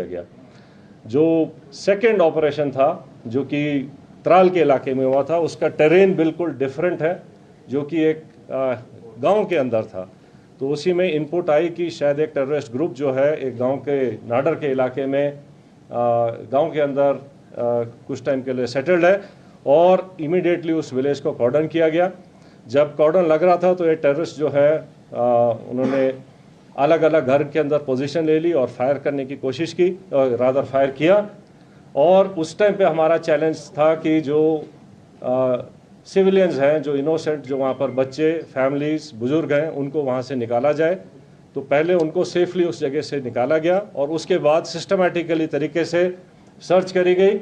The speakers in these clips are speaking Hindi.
दिया गया। जो सेकंड ऑपरेशन था जो कि त्राल के इलाके में हुआ था, उसका टेरेन बिल्कुल डिफरेंट है, जो कि एक गांव के अंदर था। तो उसी में इनपुट आई कि शायद एक टेररिस्ट ग्रुप जो है एक गांव के नाडर के इलाके में गांव के अंदर कुछ टाइम के लिए सेटल्ड है, और इमीडिएटली उस विलेज को कॉर्डन किया गया। जब कॉर्डन लग रहा था तो ये टेररिस्ट जो है उन्होंने अलग अलग घर के अंदर पोजीशन ले ली और फायर करने की कोशिश की, रादर फायर किया। और उस टाइम पे हमारा चैलेंज था कि जो सिविलियंस हैं, जो इनोसेंट, जो वहाँ पर बच्चे, फैमिलीज, बुजुर्ग हैं, उनको वहाँ से निकाला जाए। तो पहले उनको सेफली उस जगह से निकाला गया और उसके बाद सिस्टमेटिकली तरीके से सर्च करी गई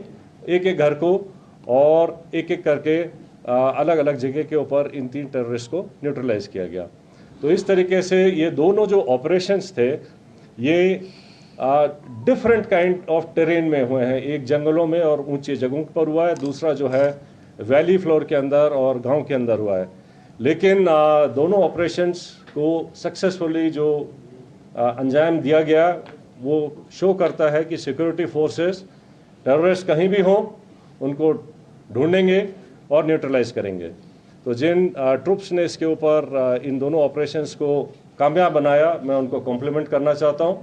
एक एक घर को, और एक एक करके अलग अलग जगह के ऊपर इन 3 टेररिस्ट को न्यूट्रलाइज किया गया। तो इस तरीके से ये दोनों जो ऑपरेशंस थे ये डिफरेंट काइंड ऑफ टेरेन में हुए हैं। एक जंगलों में और ऊंची जगहों पर हुआ है, दूसरा जो है वैली फ्लोर के अंदर और गांव के अंदर हुआ है। लेकिन दोनों ऑपरेशंस को सक्सेसफुली जो अंजाम दिया गया वो शो करता है कि सिक्योरिटी फोर्सेस टेररिस्ट कहीं भी हों उनको ढूंढेंगे और न्यूट्रलाइज करेंगे। तो जिन ट्रुप्स ने इसके ऊपर इन दोनों ऑपरेशंस को कामयाब बनाया, मैं उनको कॉम्प्लीमेंट करना चाहता हूं।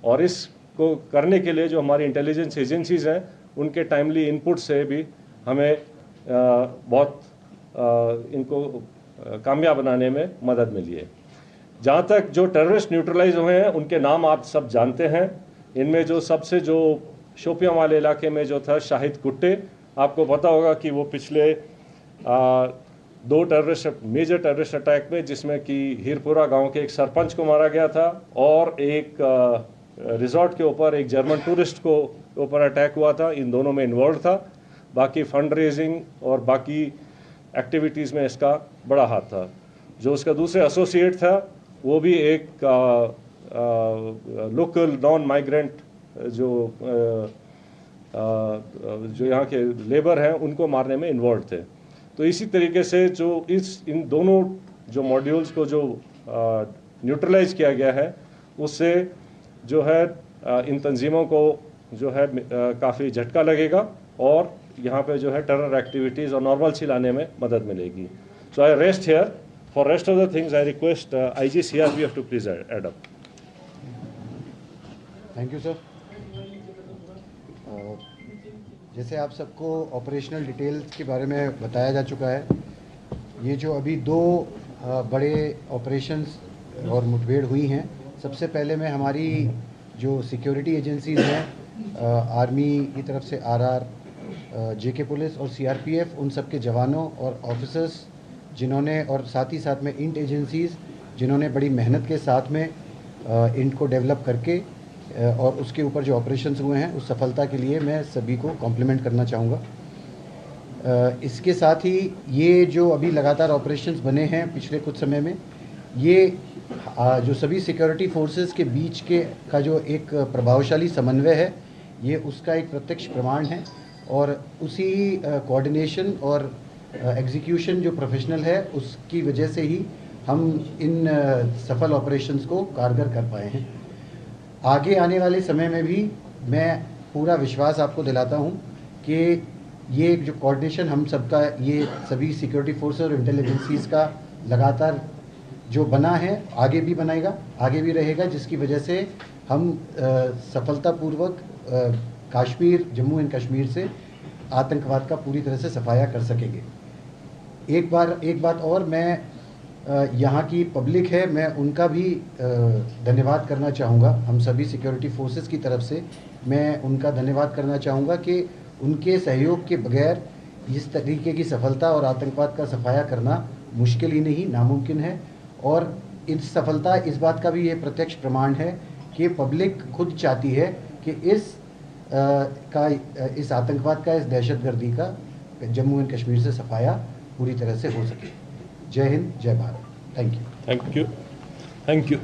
और इसको करने के लिए जो हमारी इंटेलिजेंस एजेंसीज हैं उनके टाइमली इनपुट से भी हमें बहुत इनको कामयाब बनाने में मदद मिली है। जहाँ तक जो टेररिस्ट न्यूट्रलाइज हुए हैं उनके नाम आप सब जानते हैं। इनमें जो सबसे जो शोपियां वाले इलाके में जो था शाहिद कुट्टे, आपको पता होगा कि वो पिछले 2 मेजर टेररिस्ट अटैक में, जिसमें कि हीरपुरा गांव के एक सरपंच को मारा गया था और एक रिजॉर्ट के ऊपर एक जर्मन टूरिस्ट को ऊपर अटैक हुआ था, इन दोनों में इन्वॉल्व था। बाकी फंड रेजिंग और बाकी एक्टिविटीज़ में इसका बड़ा हाथ था। जो उसका दूसरे एसोसिएट था वो भी एक लोकल नॉन माइग्रेंट जो यहाँ के लेबर हैं उनको मारने में इन्वॉल्व थे। तो इसी तरीके से जो इन दोनों जो मॉड्यूल्स को जो न्यूट्रलाइज किया गया है उससे जो है इन तंजीमों को जो है काफ़ी झटका लगेगा और यहाँ पे जो है टेरर एक्टिविटीज़ और नॉर्मलसी लाने में मदद मिलेगी। So I rest here. For rest of the things I request IG CRPF to please add up. Thank you sir. जैसे आप सबको ऑपरेशनल डिटेल्स के बारे में बताया जा चुका है, ये जो अभी 2 बड़े ऑपरेशंस और मुठभेड़ हुई हैं, सबसे पहले मैं हमारी जो सिक्योरिटी एजेंसीज हैं, आर्मी की तरफ से RR, JK पुलिस और CRPF, उन सब के जवानों और ऑफिसर्स जिन्होंने, और साथ ही साथ में इंट एजेंसीज़ जिन्होंने बड़ी मेहनत के साथ में इंट को डेवलप करके और उसके ऊपर जो ऑपरेशंस हुए हैं उस सफलता के लिए मैं सभी को कॉम्प्लीमेंट करना चाहूँगा। इसके साथ ही ये जो अभी लगातार ऑपरेशंस बने हैं पिछले कुछ समय में, ये जो सभी सिक्योरिटी फोर्सेस के बीच के का जो एक प्रभावशाली समन्वय है, ये उसका एक प्रत्यक्ष प्रमाण है। और उसी कोऑर्डिनेशन और एग्जीक्यूशन जो प्रोफेशनल है उसकी वजह से ही हम इन सफल ऑपरेशंस को कारगर कर पाए हैं। आगे आने वाले समय में भी मैं पूरा विश्वास आपको दिलाता हूं कि ये जो कोऑर्डिनेशन हम सबका, ये सभी सिक्योरिटी फोर्सेस और इंटेलिजेंसीज का लगातार जो बना है आगे भी बनाएगा, आगे भी रहेगा, जिसकी वजह से हम सफलतापूर्वक कश्मीर, जम्मू एंड कश्मीर से आतंकवाद का पूरी तरह से सफाया कर सकेंगे। एक बात और, मैं यहाँ की पब्लिक है, मैं उनका भी धन्यवाद करना चाहूँगा। हम सभी सिक्योरिटी फोर्सेस की तरफ से मैं उनका धन्यवाद करना चाहूँगा कि उनके सहयोग के बगैर इस तरीके की सफलता और आतंकवाद का सफाया करना मुश्किल ही नहीं, नामुमकिन है। और इस सफलता इस बात का भी ये प्रत्यक्ष प्रमाण है कि पब्लिक खुद चाहती है कि इस आतंकवाद का, इस दहशतगर्दी का जम्मू एंड कश्मीर से सफाया पूरी तरह से हो सके। जय हिंद, जय Bharat. Thank you. Thank you.